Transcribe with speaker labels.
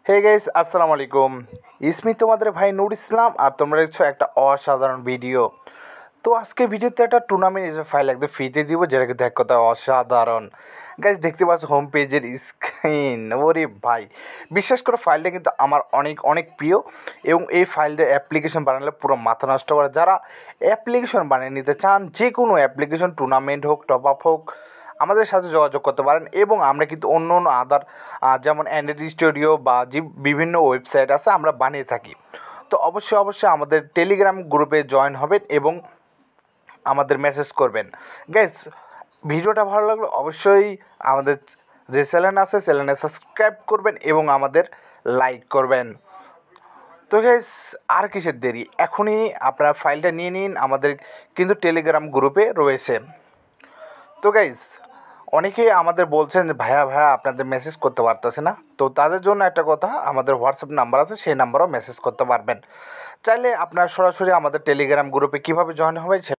Speaker 1: Hey guys, আসসালামু আলাইকুম। ইসমি তোমাদের ভাই নূর ইসলাম, আর তোমরা দেখছো একটা অসাধারণ ভিডিও। তো আজকে ভিডিওতে একটা টুর্নামেন্ট ফাইল একদম ফ্রিতে দিব, যেটা কিন্তু এক কথা অসাধারণ। গাইস দেখতে পাচ্ছ হোম পেজের স্ক্রিন, ওরে ভাই বিশ্বাস করো ফাইলটা কিন্তু আমার অনেক অনেক প্রিয়। এবং এই ফাইলটা অ্যাপ্লিকেশন বানালে পুরো মাথা নষ্ট করে। যারা অ্যাপ্লিকেশন বানিয়ে নিতে চান, যে কোনো অ্যাপ্লিকেশন, টুর্নামেন্ট হোক, টপ আপ হোক, আমাদের সাথে যোগাযোগ করতে পারেন। এবং আমরা কিন্তু অন্য অন্য আদার যেমন অ্যান্ড্রয়েড স্টুডিও বা যে বিভিন্ন ওয়েবসাইট আছে আমরা বানিয়ে থাকি। তো অবশ্যই অবশ্যই আমাদের টেলিগ্রাম গ্রুপে জয়েন হবেন এবং আমাদের মেসেজ করবেন। গাইস ভিডিওটা ভালো লাগলো অবশ্যই আমাদের যে চ্যানেল আছে চ্যানেলে সাবস্ক্রাইব করবেন এবং আমাদের লাইক করবেন। তো গাইস আর কিসের দেরি, এখনই আপনারা ফাইলটা নিয়ে নিন, আমাদের কিন্তু টেলিগ্রাম গ্রুপে রয়েছে। তো গাইস অনেকেই আমাদের বলছেন যে ভাইয়া ভাইয়া আপনাদের মেসেজ করতে পারতেছে না। তো তাদের জন্য একটা কথা, আমাদের হোয়াটসঅ্যাপ নাম্বার আছে, সেই নাম্বারেও মেসেজ করতে পারবেন। চাইলে আপনারা সরাসরি আমাদের টেলিগ্রাম গ্রুপে কীভাবে জয়েন হবেন